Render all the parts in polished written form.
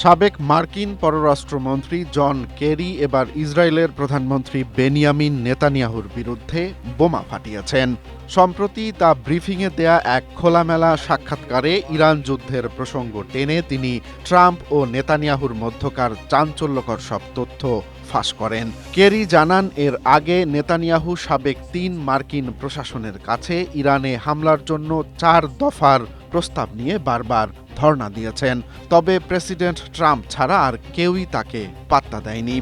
সাবেক মার্কিন পররাষ্ট্রমন্ত্রী জন কেরি এবার ইসরায়েলের প্রধানমন্ত্রী বেনিয়ামিন নেতানিয়াহুর বিরুদ্ধে বোমা ফাটিয়েছেন। সম্প্রতি তা ব্রিফিংয়ে দেয়া এক খোলামেলা সাক্ষাৎকারে ইরান যুদ্ধের প্রসঙ্গ টেনে তিনি ট্রাম্প ও নেতানিয়াহুর মধ্যকার চাঞ্চল্যকর সব তথ্য ফাঁস করেন। কেরি জানান, এর আগে নেতানিয়াহু সাবেক ৩ মার্কিন প্রশাসনের কাছে ইরানে হামলার জন্য ৪ দফার প্রস্তাব নিয়ে বারবার ধর্ণা দিয়েছেন। তবে প্রেসিডেন্ট ট্রাম্প ছাড়া আর কেউই তাকে পাত্তা দেয়নি।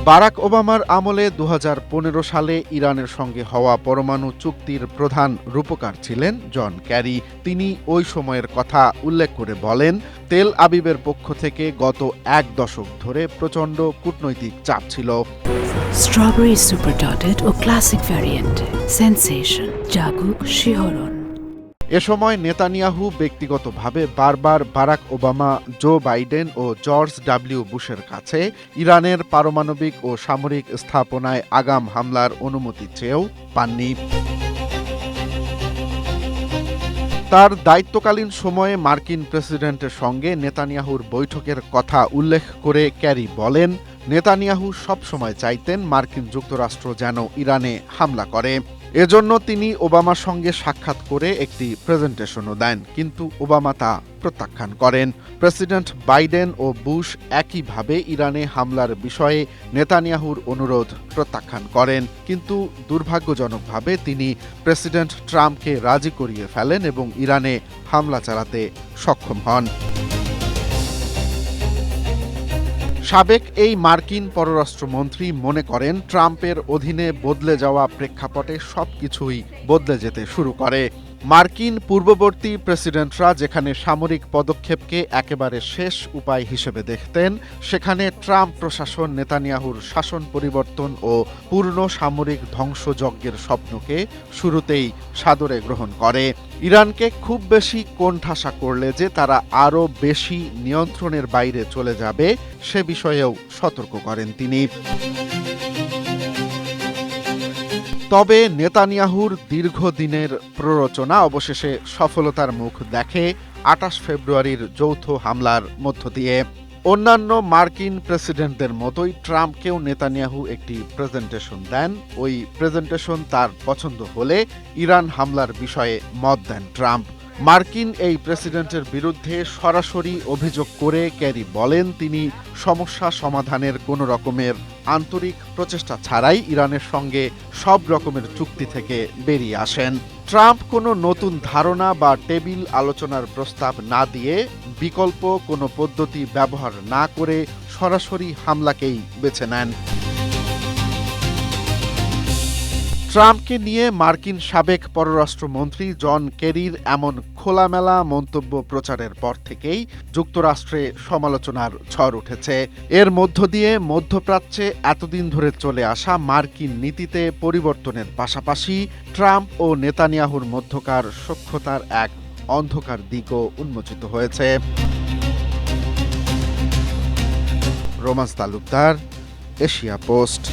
বারাক ওবামার আমলে ২০১৫ সালে ইরানের সঙ্গে হওয়া পরমাণু চুক্তির প্রধান রূপকার ছিলেন জন ক্যারি। তিনি ওই সময়ের কথা উল্লেখ করে বলেন, তেল আবিবের পক্ষ থেকে গত ১ দশক ধরে প্রচণ্ড কূটনৈতিক চাপ ছিল। স্ট্রবেরি সুপার ডটেড ও ক্লাসিক ভ্যারিয়েন্ট সেনসেশন জাগুক শিহরণ। এ সময় নেতানিয়াহু ব্যক্তিগতভাবে বারবার বারাক ওবামা, জো বাইডেন ও জর্জ ডব্লিউ বুশের কাছে ইরানের পারমাণবিক ও সামরিক স্থাপনায় আগাম হামলার অনুমতি চেয়েও পাননি। তার দায়িত্বকালীন সময়ে মার্কিন প্রেসিডেন্টের সঙ্গে নেতানিয়াহুর বৈঠকের কথা উল্লেখ করে ক্যারি বলেন, নেতানিয়াহু সবসময় চাইতেন মার্কিন যুক্তরাষ্ট্র যেন ইরানে হামলা করে। এজন্য তিনি ওবামার সঙ্গে সাক্ষাৎ করে একটি প্রেজেন্টেশনও দেন, কিন্তু ওবামা তা প্রত্যাখ্যান করেন। প্রেসিডেন্ট বাইডেন ও বুশ একইভাবে ইরানে হামলার বিষয়ে নেতানিয়াহুর অনুরোধ প্রত্যাখ্যান করেন, কিন্তু দুর্ভাগ্যজনকভাবে তিনি প্রেসিডেন্ট ট্রাম্পকে রাজি করিয়ে ফেলেন এবং ইরানে হামলা চালাতে সক্ষম হন। সাবেক এই মার্কিন পররাষ্ট্রমন্ত্রী মনে করেন, ট্রাম্পের অধীনে বদলে যাওয়া প্রেক্ষাপটে সবকিছুই বদলে যেতে শুরু করে। মার্কিন পূর্ববর্তী প্রেসিডেন্টরা যেখানে সামরিক পদক্ষেপকে একেবারে শেষ উপায় হিসেবে দেখতেন, সেখানে ট্রাম্প প্রশাসন নেতানিয়াহুর শাসন পরিবর্তন ও পূর্ণ সামরিক ধ্বংসযজ্ঞের স্বপ্নকে শুরুতেই সাদরে গ্রহণ করে। ইরানকে খুব বেশি কোণঠাসা করলে যে তারা আরও বেশি নিয়ন্ত্রণের বাইরে চলে যাবে, সে বিষয়েও সতর্ক করেন তিনি। তবে নেতানিয়াহুর দীর্ঘদিনের প্ররোচনা অবশেষে সফলতার মুখ দেখে ২৮ ফেব্রুয়ারির যৌথ হামলার মধ্য দিয়ে। অন্যান্য মার্কিন প্রেসিডেন্টদের মতোই ট্রাম্পকেও নেতানিয়াহু একটি প্রেজেন্টেশন দেন। ওই প্রেজেন্টেশন তার পছন্দ হলে ইরান হামলার বিষয়ে মত দেন ট্রাম্প। মার্কিন এই প্রেসিডেন্টের বিরুদ্ধে সরাসরি অভিযোগ করে ক্যারি বলেন, তিনি সমস্যা সমাধানের কোনো রকমের আন্তরিক প্রচেষ্টা ছাড়াই ইরানের সঙ্গে সব রকমের চুক্তি থেকে বেরিয়ে আসেন। ট্রাম্প কোনো নতুন ধারণা বা টেবিল আলোচনার প্রস্তাব না দিয়ে বিকল্প কোনো পদ্ধতি ব্যবহার না করে সরাসরি হামলাকেই বেছে নেন। ট্রাম্পকে নিয়ে মার্কিন সাবেক পররাষ্ট্রমন্ত্রী জন কেরির এমন খোলামেলা মন্তব্য প্রচারের পর থেকেই যুক্তরাষ্ট্রে সমালোচনার ঝড় উঠেছে। এর মধ্য দিয়ে মধ্যপ্রাচ্যে এতদিন ধরে চলে আসা মার্কিন নীতিতে পরিবর্তনের পাশাপাশি ট্রাম্প ও নেতানিয়াহুর মধ্যকার সখ্যতার এক অন্ধকার দিকও উন্মোচিত হয়েছে। Romance Talukdar, Asia post.